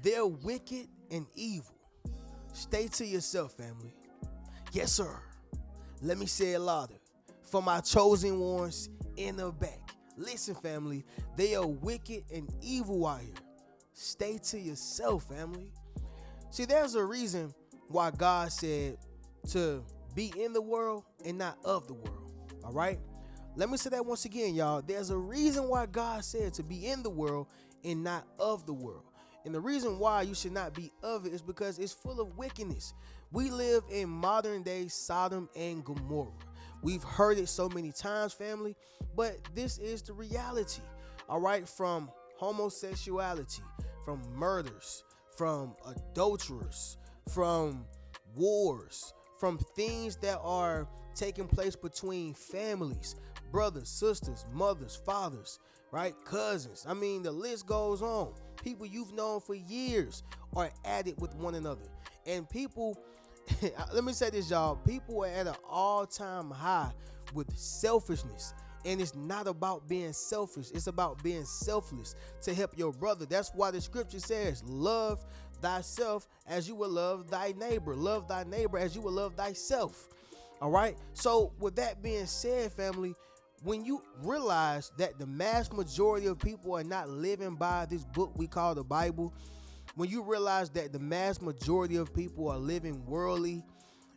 They're wicked and evil. Stay to yourself, family. Yes, sir. Let me say it louder. For my chosen ones in the back. Listen, family. They are wicked and evil out here. Stay to yourself, family. See, there's a reason why God said to be in the world and not of the world. All right? Let me say that once again, y'all. There's a reason why God said to be in the world and not of the world. And the reason why you should not be of it is because it's full of wickedness. We live in modern day Sodom and Gomorrah. We've heard it so many times, family, but this is the reality. All right, from homosexuality, from murders, from adulterers, from wars, from things that are taking place between families, brothers, sisters, mothers, fathers, right? Cousins. I mean, the list goes on. People you've known for years are at it with one another. And people, let me say this, y'all. People are at an all-time high with selfishness. And it's not about being selfish. It's about being selfless to help your brother. That's why the scripture says, love thyself as you will love thy neighbor. Love thy neighbor as you will love thyself. All right? So with that being said, family, when you realize that the mass majority of people are not living by this book we call the Bible, when you realize that the mass majority of people are living worldly,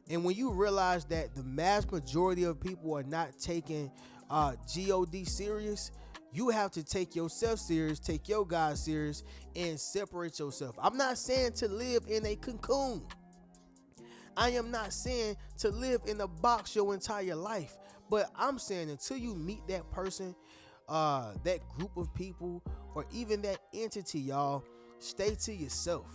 and when you realize that the mass majority of people are not taking God serious, you have to take yourself serious, take your God serious, and separate yourself. I'm not saying to live in a cocoon. I am not saying to live in a box your entire life. But I'm saying until you meet that person, that group of people, or even that entity, y'all, stay to yourself,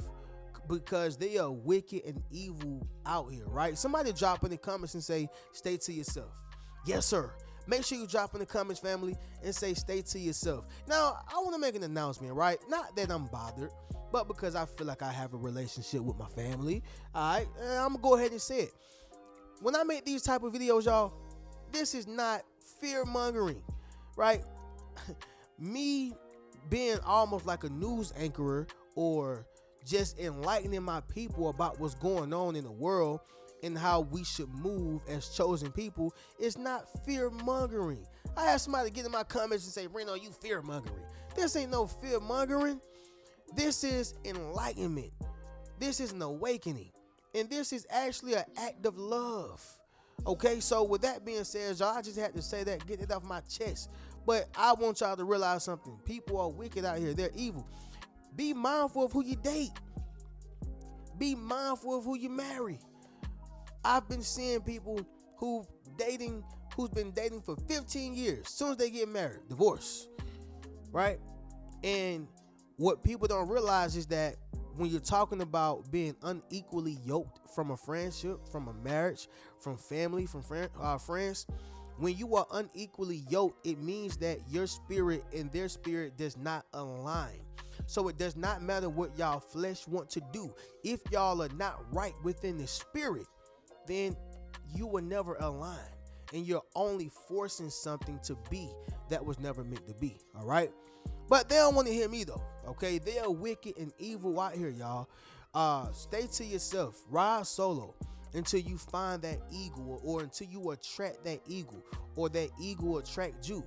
because they are wicked and evil out here, right? Somebody drop in the comments and say, stay to yourself. Yes, sir. Make sure you drop in the comments, family, and say, stay to yourself. Now, I want to make an announcement, right? Not that I'm bothered, but because I feel like I have a relationship with my family. All right, I'm going to go ahead and say it. When I make these type of videos, y'all, this is not fear-mongering, right? Me being almost like a news anchor or just enlightening my people about what's going on in the world and how we should move as chosen people is not fear-mongering. I had somebody get in my comments and say, Reno, you fear-mongering. This ain't no fear-mongering. This is enlightenment. This is an awakening. And this is actually an act of love. Okay, so with that being said, y'all, I just had to say that, get it off my chest. But I want y'all to realize something. People are wicked out here. They're evil. Be mindful of who you date. Be mindful of who you marry. I've been seeing people who's been dating for 15 years. As soon as they get married, divorce, right? And what people don't realize is that when you're talking about being unequally yoked from a friendship, from a marriage, from family, from friends, when you are unequally yoked, it means that your spirit and their spirit does not align. So it does not matter what y'all flesh want to do. If y'all are not right within the spirit, then you will never align. And you're only forcing something to be that was never meant to be. All right. But they don't want to hear me though. Okay. They are wicked and evil out here, y'all. Stay to yourself. Ride solo until you find that eagle, or until you attract that eagle, or that eagle attract you.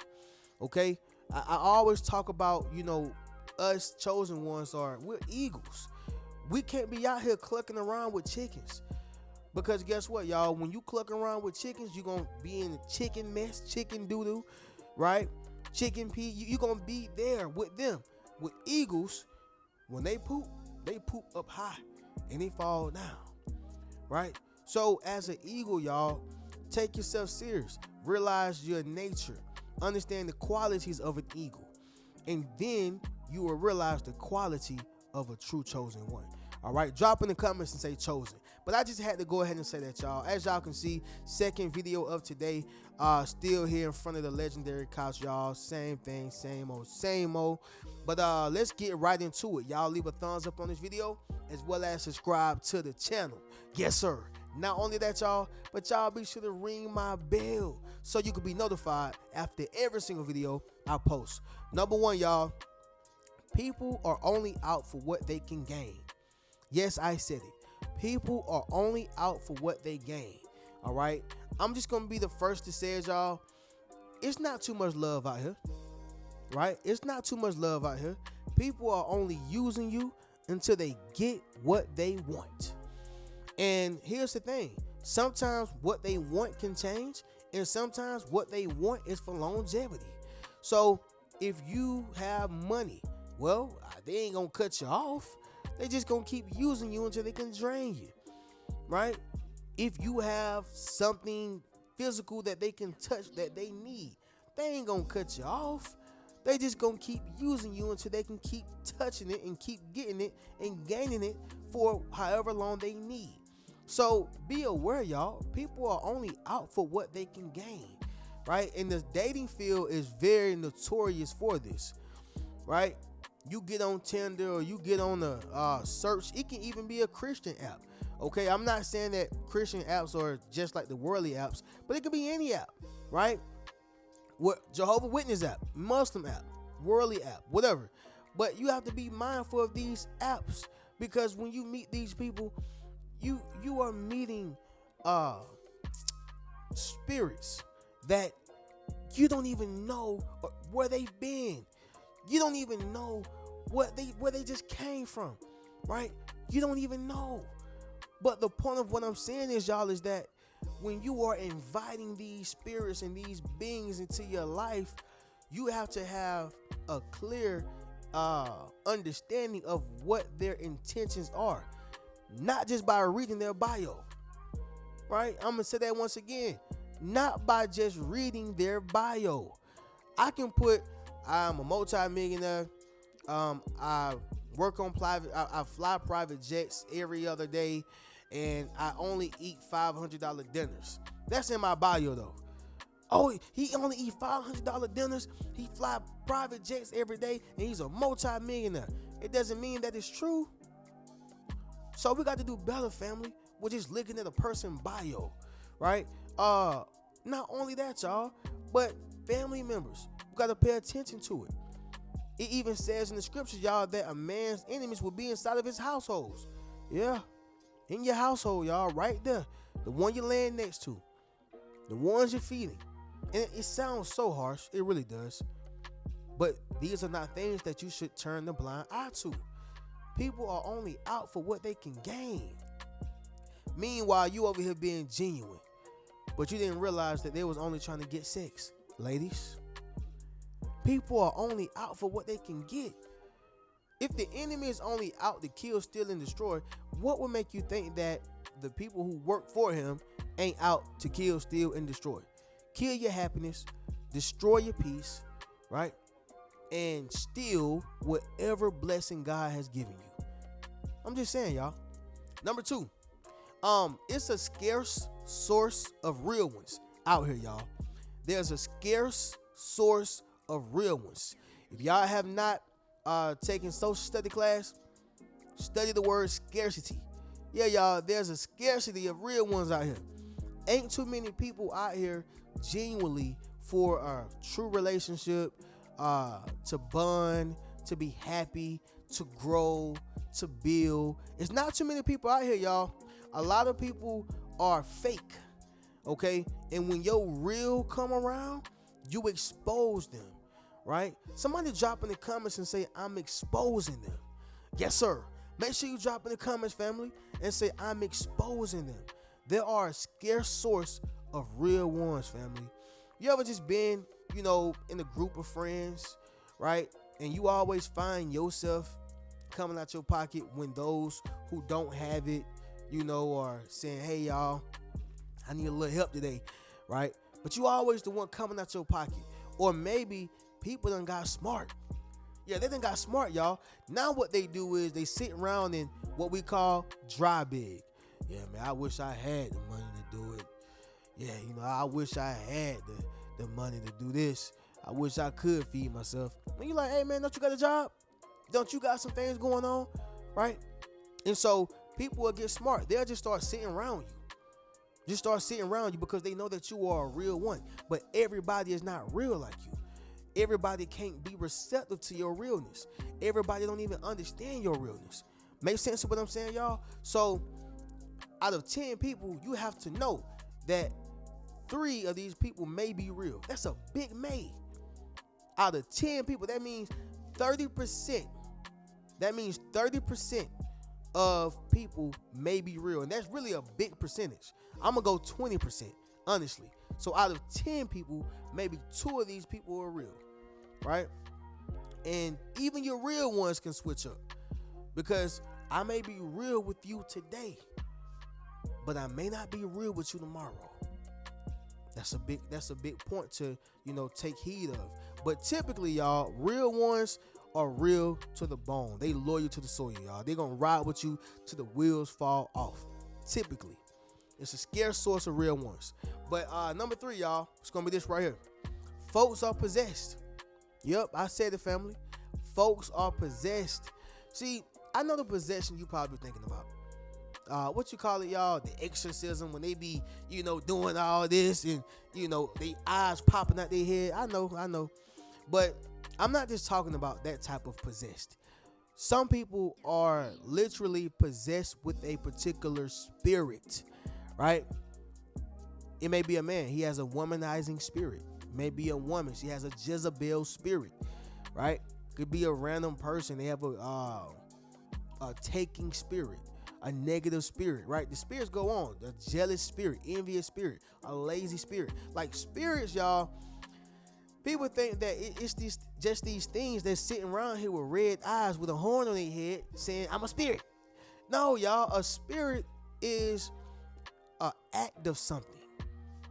Okay. I always talk about, us chosen ones we're eagles. We can't be out here clucking around with chickens. Because guess what, y'all? When you cluck around with chickens, you're going to be in a chicken mess, chicken doo-doo, right? Chicken pee. You're going to be there with them. With eagles, when they poop up high and they fall down, right? So as an eagle, y'all, take yourself serious. Realize your nature. Understand the qualities of an eagle. And then you will realize the quality of a true chosen one. All right, drop in the comments and say chosen. But I just had to go ahead and say that, y'all. As y'all can see, second video of today, still here in front of the legendary couch, y'all. Same thing, same old. But let's get right into it. Y'all leave a thumbs up on this video, as well as subscribe to the channel. Yes, sir. Not only that, y'all, but y'all be sure to ring my bell so you can be notified after every single video I post. Number one, y'all, People are only out for what they can gain. Yes, I said it. People are only out for what they gain. All right. I'm just going to be the first to say it, y'all. It's not too much love out here. Right? It's not too much love out here. People are only using you until they get what they want. And here's the thing. Sometimes what they want can change, and sometimes what they want is for longevity. So if you have money, well, they ain't gonna cut you off. They just gonna keep using you until they can drain you, right? If you have something physical that they can touch that they need, they ain't gonna cut you off. They just gonna keep using you until they can keep touching it and keep getting it and gaining it for however long they need. So be aware, y'all. People are only out for what they can gain, right? And the dating field is very notorious for this, right? You get on Tinder or you get on a search. It can even be a Christian app. Okay, I'm not saying that Christian apps are just like the worldly apps, but it could be any app, right? What Jehovah's Witness app, Muslim app, worldly app, whatever. But you have to be mindful of these apps, because when you meet these people, you are meeting spirits that you don't even know where they've been. You don't even know where they just came from, right? You don't even know. But the point of what I'm saying is, y'all, is that when you are inviting these spirits and these beings into your life, you have to have a clear understanding of what their intentions are, not just by reading their bio, right? I'm gonna say that once again, not by just reading their bio. I can put, I'm a multi-millionaire. I work on I fly private jets every other day, and I only eat $500 dinners. That's in my bio though. Oh, he only eat $500 dinners. He fly private jets every day, and he's a multi-millionaire. It doesn't mean that it's true. So we got to do better, family. We're just looking at a person's bio, right? Not only that, y'all, but family members. We got to pay attention to it. It even says in the scriptures, y'all, that a man's enemies will be inside of his households. Yeah, in your household, y'all, right there. The one you're laying next to. The ones you're feeding. And it sounds so harsh. It really does. But these are not things that you should turn the blind eye to. People are only out for what they can gain. Meanwhile, you over here being genuine. But you didn't realize that they was only trying to get sex. Ladies, people are only out for what they can get. If the enemy is only out to kill, steal, and destroy, what would make you think that the people who work for him ain't out to kill, steal, and destroy? Kill your happiness, destroy your peace, right? And steal whatever blessing God has given you. I'm just saying, y'all. Number 2, it's a scarce source of real ones out here, y'all. There's a scarce source of real ones. If y'all have not taken social study class, study the word scarcity. Yeah, y'all, there's a scarcity of real ones out here. Ain't too many people out here genuinely for a true relationship, to bond, to be happy, to grow, to build. It's not too many people out here, y'all. A lot of people are fake, okay? And when your real come around, you expose them, right? Somebody drop in the comments and say, I'm exposing them. Yes, sir. Make sure you drop in the comments, family, and say, I'm exposing them. There are a scarce source of real ones, family. You ever just been, in a group of friends, right? And you always find yourself coming out your pocket when those who don't have it, are saying, hey, y'all, I need a little help today, right? But you always the one coming out your pocket. Or maybe people done got smart. Yeah, they done got smart, y'all. Now what they do is they sit around in what we call dry big. Yeah, man, I wish I had the money to do it. Yeah, I wish I had the money to do this. I wish I could feed myself. When you like, hey, man, don't you got a job? Don't you got some things going on? Right? And so people will get smart. They'll just start sitting around you. Just start sitting around you because they know that you are a real one. But everybody is not real like you. Everybody can't be receptive to your realness. Everybody don't even understand your realness. Make sense of what I'm saying, y'all? So out of 10 people, you have to know that 3 of these people may be real. That's a big may. Out of 10 people, that means 30%. That means 30% of people may be real. And that's really a big percentage. I'm going to go 20%, honestly. So out of 10 people, maybe 2 of these people are real, right? And even your real ones can switch up, because I may be real with you today, but I may not be real with you tomorrow. That's a big point to, take heed of. But typically, y'all, real ones are real to the bone. They loyal to the soil, y'all. They're gonna ride with you till the wheels fall off. Typically, it's a scarce source of real ones. But number 3, y'all, it's gonna be this right here. Folks are possessed. Yep, I said it, family. Folks are possessed. See, I know the possession you probably thinking about. What you call it, y'all? The exorcism, when they be, doing all this and, they eyes popping out their head. I know. But I'm not just talking about that type of possessed. Some people are literally possessed with a particular spirit, right? It may be a man. He has a womanizing spirit. It may be a woman. She has a Jezebel spirit, right? Could be a random person. They have a taking spirit, a negative spirit, right? The spirits go on. A jealous spirit, envious spirit, a lazy spirit. Like spirits, y'all, people think that it's just these things that's sitting around here with red eyes with a horn on their head saying, I'm a spirit. No, y'all, a spirit is an act of something,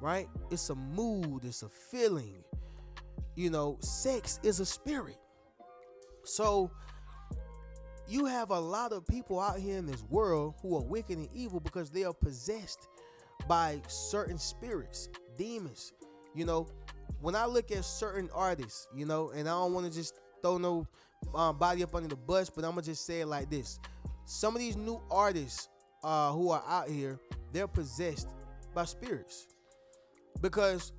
right? It's a mood, it's a feeling. Sex is a spirit. So you have a lot of people out here in this world who are wicked and evil because they are possessed by certain spirits, demons. When I look at certain artists, and I don't want to just throw no body up under the bus, but I'm going to just say it like this. Some of these new artists who are out here, they're possessed by spirits. Because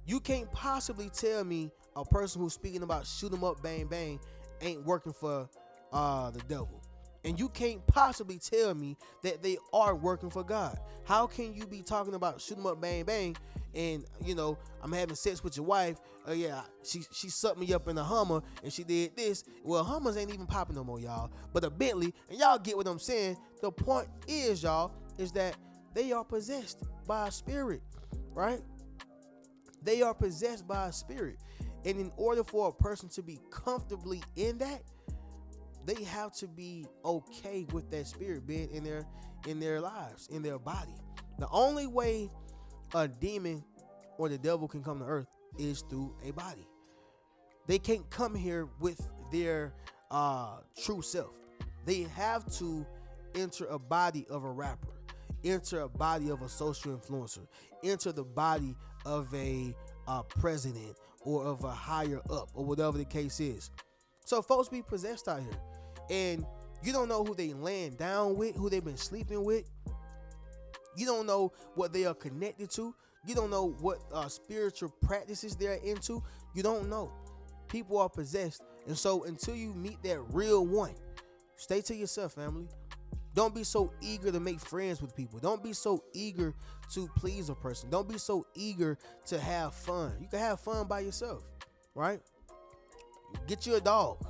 you can't possibly tell me a person who's speaking about shoot 'em up, bang, bang, ain't working for the devil. And you can't possibly tell me that they are working for God. How can you be talking about shoot 'em up, bang, bang, and I'm having sex with your wife? She sucked me up in a Hummer and she did this. Well, Hummers ain't even popping no more, y'all. But a Bentley, and y'all get what I'm saying. The point is, y'all, is that they are possessed by a spirit, right? They are possessed by a spirit. And in order for a person to be comfortably in that, they have to be okay with that spirit being in their lives, in their body. The only way a demon or the devil can come to earth is through a body. They can't come here with their true self. They have to enter a body of a rapper, enter a body of a social influencer, enter the body of a president or of a higher up or whatever the case is. So folks be possessed out here. And you don't know who they laying down with, who they've been sleeping with. You don't know what they are connected to. You don't know what spiritual practices they're into. You don't know. People are possessed. And so until you meet that real one, stay to yourself, family. Don't be so eager to make friends with people. Don't be so eager to please a person. Don't be so eager to have fun. You can have fun by yourself, right? Get you a dog,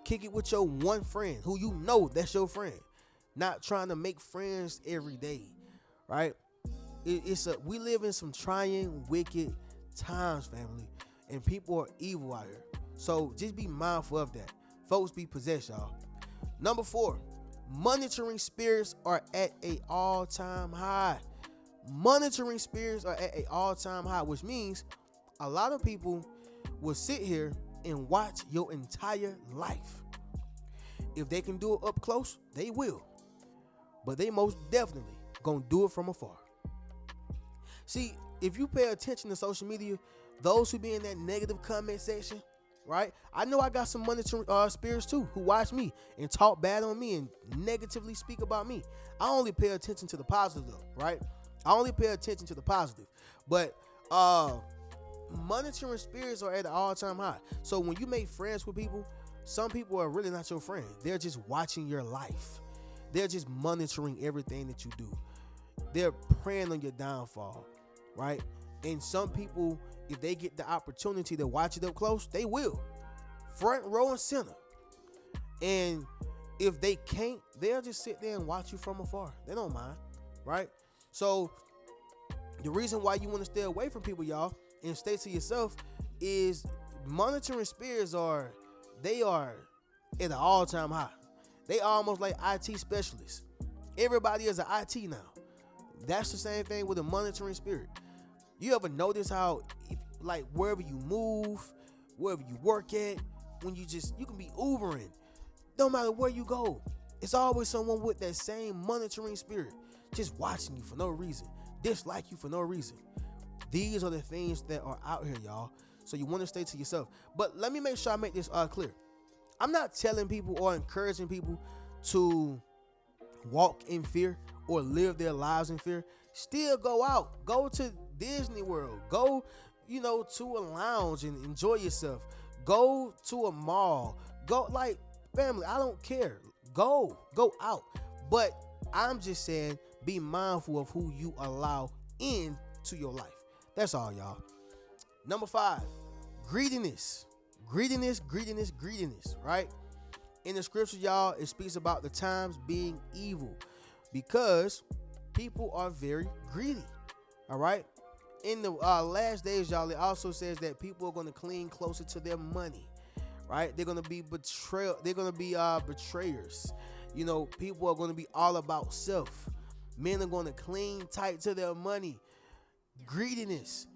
kick it with your one friend who that's your friend. Not trying to make friends every day, right? We live in some trying, wicked times, family, and people are evil out here. So just be mindful of that. Folks be possessed, y'all. Number 4, monitoring spirits are at an all-time high. Monitoring spirits are at an all-time high, which means a lot of people will sit here and watch your entire life. If they can do it up close, they will. But they most definitely gonna do it from afar. See, if you pay attention to social media, those who be in that negative comment section, right? I know I got some monitoring spirits too who watch me and talk bad on me and negatively speak about me. I only pay attention to the positive though, right? I only pay attention to the positive. But monitoring spirits are at an all-time high. So when you make friends with people, some people are really not your friend. They're just watching your life. They're just monitoring everything that you do. They're preying on your downfall, right? And some people, if they get the opportunity to watch it up close, they will. Front row and center. And if they can't, they'll just sit there and watch you from afar. They don't mind, right? So the reason why you want to stay away from people, y'all, and stay to yourself is monitoring spirits are at an all-time high. They almost like IT specialists. Everybody is an IT now. That's the same thing with a monitoring spirit. You ever notice how, like, wherever you move, wherever you work at, when you can be Ubering, no matter where you go, it's always someone with that same monitoring spirit, just watching you for no reason, dislike you for no reason. These are the things that are out here, y'all. So you want to stay to yourself. But let me make sure I make this clear. I'm not telling people or encouraging people to walk in fear or live their lives in fear. Still go out. Go to Disney World. Go, to a lounge and enjoy yourself. Go to a mall. Go, like, family, I don't care. Go out. But I'm just saying, be mindful of who you allow into your life. That's all, y'all. Number 5, greediness. Greediness, right? In the scripture, y'all, it speaks about the times being evil because people are very greedy, all right? In the last days, y'all, it also says that people are going to cling closer to their money, right? They're going to be betrayers. People are going to be all about self. Men are going to cling tight to their money. Greediness.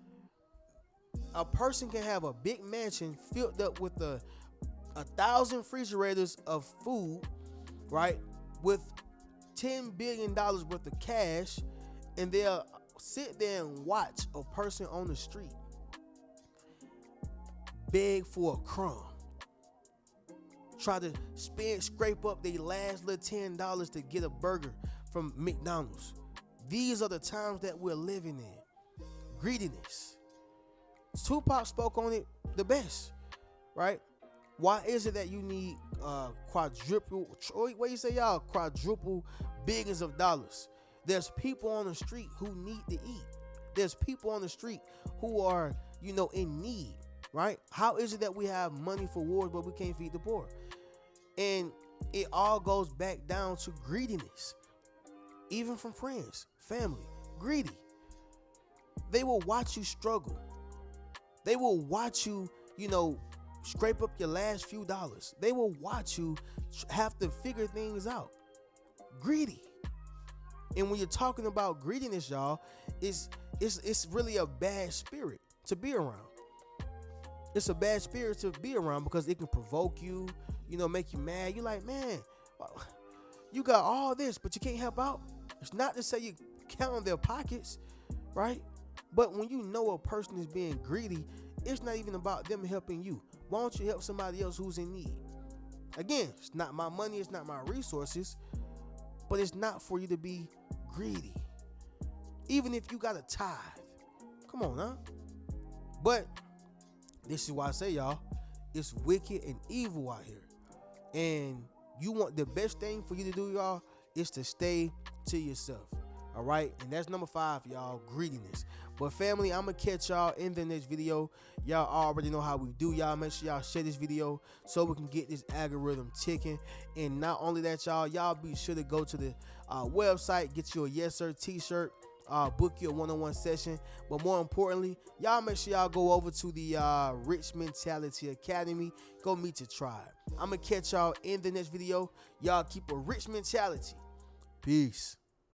A person can have a big mansion filled up with 1,000 refrigerators of food, right? With $10 billion worth of cash, and they'll sit there and watch a person on the street beg for a crumb. Try to scrape up their last little $10 to get a burger from McDonald's. These are the times that we're living in. Greediness. Tupac spoke on it the best, right? Why is it that you need quadruple billions of dollars? There's people on the street who need to eat. There's people on the street who are, in need, right? How is it that we have money for wars but we can't feed the poor? And it all goes back down to greediness. Even from friends, family, greedy. They will watch you struggle. They will watch you, scrape up your last few dollars. They will watch you have to figure things out. Greedy. And when you're talking about greediness, y'all, it's really a bad spirit to be around. It's a bad spirit to be around because it can provoke you, make you mad. You're like, man, you got all this, but you can't help out. It's not to say you count their pockets, right? But when you know a person is being greedy, it's not even about them helping you. Why don't you help somebody else who's in need? Again, it's not my money, it's not my resources, but it's not for you to be greedy. Even if you got a tithe. Come on, huh? But this is why I say, y'all, it's wicked and evil out here. And you want the best thing for you to do, y'all, is to stay to yourself. All right, and that's number 5, y'all, greediness. But family, I'm gonna catch y'all in the next video. Y'all already know how we do. Y'all make sure y'all share this video so we can get this algorithm ticking. And not only that, y'all be sure to go to the website, get you a Yes Sir t-shirt, book your one-on-one session. But more importantly, y'all make sure y'all go over to the Rich Mentality Academy. Go meet your tribe. I'm gonna catch y'all in the next video. Y'all keep a rich mentality. Peace.